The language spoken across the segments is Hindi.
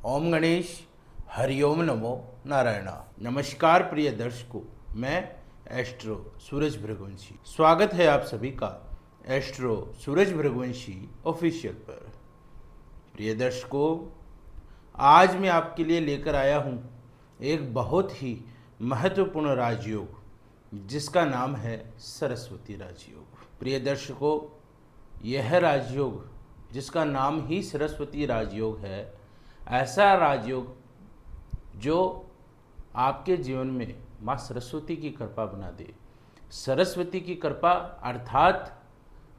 ओम गणेश हरिओम नमो नारायण। नमस्कार प्रिय दर्शकों, मैं एस्ट्रो सूरज भृगवंशी। स्वागत है आप सभी का एस्ट्रो सूरज भृगवंशी ऑफिशियल पर। प्रिय दर्शकों, आज मैं आपके लिए लेकर आया हूँ एक बहुत ही महत्वपूर्ण राजयोग जिसका नाम है सरस्वती राजयोग। प्रिय दर्शकों, यह राजयोग जिसका नाम ही सरस्वती राजयोग है, ऐसा राजयोग जो आपके जीवन में माँ सरस्वती की कृपा बना दे। सरस्वती की कृपा अर्थात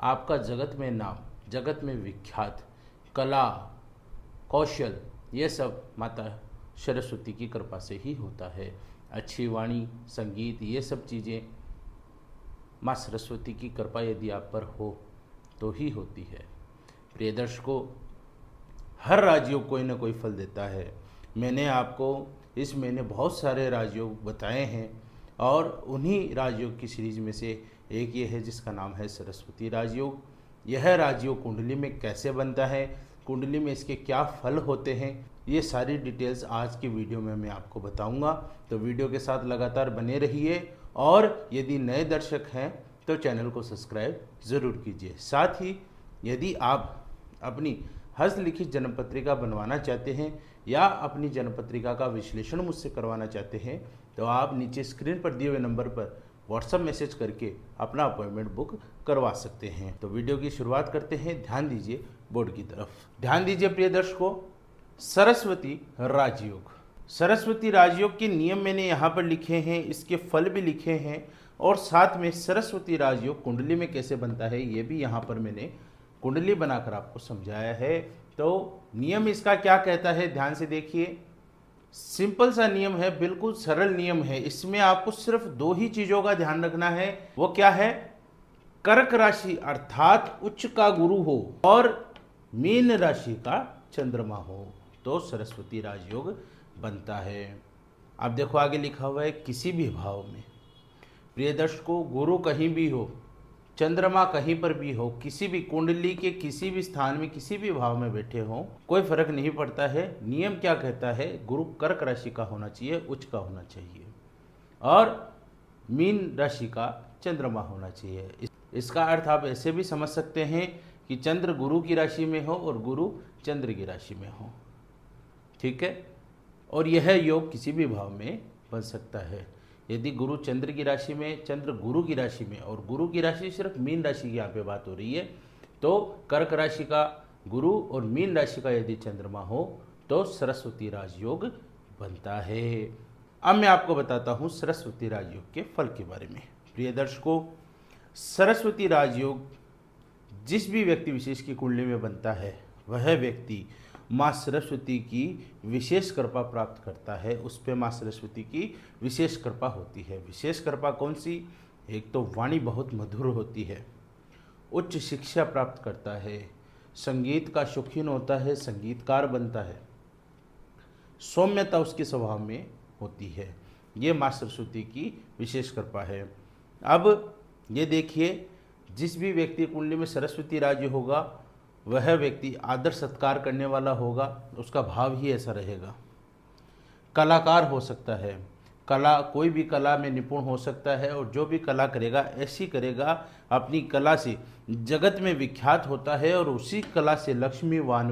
आपका जगत में नाम, जगत में विख्यात, कला कौशल, ये सब माता सरस्वती की कृपा से ही होता है। अच्छी वाणी, संगीत, ये सब चीज़ें माँ सरस्वती की कृपा यदि आप पर हो तो ही होती है। प्रिय दर्शकों, हर राजयोग कोई ना कोई फल देता है। मैंने आपको इस महीने बहुत सारे राजयोग बताए हैं और उन्हीं राजयोग की सीरीज में से एक ये है जिसका नाम है सरस्वती राजयोग। यह राजयोग कुंडली में कैसे बनता है, कुंडली में इसके क्या फल होते हैं, ये सारी डिटेल्स आज की वीडियो में मैं आपको बताऊंगा। तो वीडियो के साथ लगातार बने रहिए और यदि नए दर्शक हैं तो चैनल को सब्सक्राइब ज़रूर कीजिए। साथ ही यदि आप अपनी हस्तलिखित जन्म पत्रिका बनवाना चाहते हैं या अपनी जन्म पत्रिका का विश्लेषण मुझसे करवाना चाहते हैं तो आप नीचे स्क्रीन पर दिए हुए नंबर पर व्हाट्सएप मैसेज करके अपना अपॉइंटमेंट बुक करवा सकते हैं। तो वीडियो की शुरुआत करते हैं। ध्यान दीजिए बोर्ड की तरफ। ध्यान दीजिए प्रिय दर्शकों, सरस्वती राजयोग। सरस्वती राजयोग के नियम मैंने यहाँ पर लिखे हैं, इसके फल भी लिखे हैं और साथ में सरस्वती राजयोग कुंडली में कैसे बनता है ये भी यहाँ पर मैंने कुंडली बनाकर आपको समझाया है। तो नियम इसका क्या कहता है, ध्यान से देखिए। सिंपल सा नियम है, बिल्कुल सरल नियम है। इसमें आपको सिर्फ दो ही चीजों का ध्यान रखना है। वो क्या है? कर्क राशि अर्थात उच्च का गुरु हो और मीन राशि का चंद्रमा हो तो सरस्वती राजयोग बनता है। अब देखो आगे लिखा हुआ है किसी भी भाव में। प्रिय दर्शकों, गुरु कहीं भी हो, चंद्रमा कहीं पर भी हो, किसी भी कुंडली के किसी भी स्थान में किसी भी भाव में बैठे हों, कोई फर्क नहीं पड़ता है। नियम क्या कहता है? गुरु कर्क राशि का होना चाहिए, उच्च का होना चाहिए और मीन राशि का चंद्रमा होना चाहिए। इसका अर्थ आप ऐसे भी समझ सकते हैं कि चंद्र गुरु की राशि में हो और गुरु चंद्र की राशि में हो, ठीक है। और यह योग किसी भी भाव में बन सकता है। यदि गुरु चंद्र की राशि में, चंद्र गुरु की राशि में और गुरु की राशि सिर्फ मीन राशि की यहाँ पे बात हो रही है, तो कर्क राशि का गुरु और मीन राशि का यदि चंद्रमा हो तो सरस्वती राजयोग बनता है। अब मैं आपको बताता हूँ सरस्वती राजयोग के फल के बारे में। प्रिय दर्शकों, सरस्वती राजयोग जिस भी व्यक्ति विशेष की कुंडली में बनता है वह व्यक्ति माँ सरस्वती की विशेष कृपा प्राप्त करता है। उस पर माँ सरस्वती की विशेष कृपा होती है। विशेष कृपा कौन सी? एक तो वाणी बहुत मधुर होती है, उच्च शिक्षा प्राप्त करता है, संगीत का शौकीन होता है, संगीतकार बनता है, सौम्यता उसके स्वभाव में होती है। ये माँ सरस्वती की विशेष कृपा है। अब ये देखिए, जिस भी व्यक्ति कुंडली में सरस्वती राज्य होगा वह व्यक्ति आदर सत्कार करने वाला होगा, उसका भाव ही ऐसा रहेगा। कलाकार हो सकता है, कला कोई भी कला में निपुण हो सकता है और जो भी कला करेगा ऐसी करेगा अपनी कला से जगत में विख्यात होता है और उसी कला से लक्ष्मीवान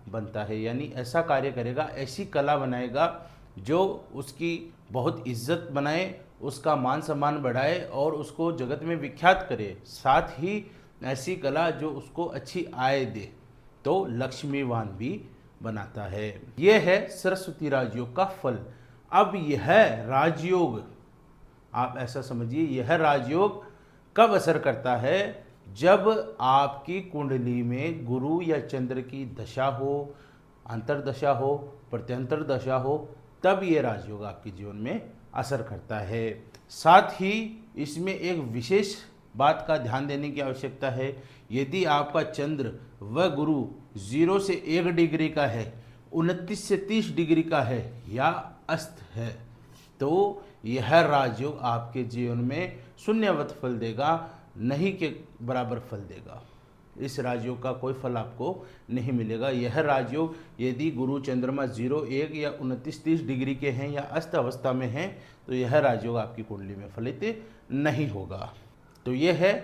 बनता है। यानी ऐसा कार्य करेगा, ऐसी कला बनाएगा जो उसकी बहुत इज्जत बनाए, उसका मान सम्मान बढ़ाए और उसको जगत में विख्यात करे। साथ ही ऐसी कला जो उसको अच्छी आय दे तो लक्ष्मीवान भी बनाता है। यह है सरस्वती राजयोग का फल। अब यह राजयोग आप ऐसा समझिए, यह राजयोग कब असर करता है? जब आपकी कुंडली में गुरु या चंद्र की दशा हो, अंतर्दशा हो, प्रत्यंतर दशा हो, तब ये राजयोग आपके जीवन में असर करता है। साथ ही इसमें एक विशेष बात का ध्यान देने की आवश्यकता है। यदि आपका चंद्र व गुरु 0 से 1 डिग्री का है, 29 से 30 डिग्री का है या अस्त है तो यह राजयोग आपके जीवन में शून्यवत फल देगा, नहीं के बराबर फल देगा। इस राजयोग का कोई फल आपको नहीं मिलेगा। यह राजयोग यदि गुरु चंद्रमा 01 या 29-30 डिग्री के हैं या अस्त अवस्था में हैं तो यह राजयोग आपकी कुंडली में फलित नहीं होगा। तो यह है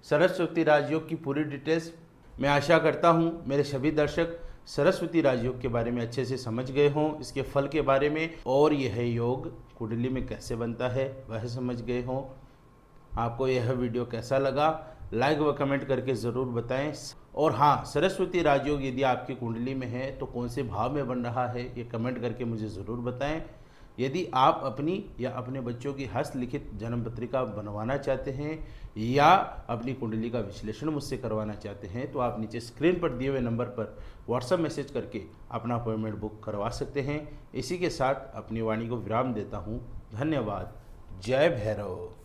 सरस्वती राजयोग की पूरी डिटेल्स। मैं आशा करता हूँ मेरे सभी दर्शक सरस्वती राजयोग के बारे में अच्छे से समझ गए हों, इसके फल के बारे में और यह योग कुंडली में कैसे बनता है वह समझ गए हों। आपको यह वीडियो कैसा लगा लाइक व कमेंट करके ज़रूर बताएं। और हाँ, सरस्वती राजयोग यदि आपकी कुंडली में है तो कौन से भाव में बन रहा है ये कमेंट करके मुझे ज़रूर बताएं। यदि आप अपनी या अपने बच्चों की हस्तलिखित जन्म पत्रिका बनवाना चाहते हैं या अपनी कुंडली का विश्लेषण मुझसे करवाना चाहते हैं तो आप नीचे स्क्रीन पर दिए हुए नंबर पर व्हाट्सएप मैसेज करके अपना अपॉइंटमेंट बुक करवा सकते हैं। इसी के साथ अपनी वाणी को विराम देता हूँ। धन्यवाद। जय भैरव।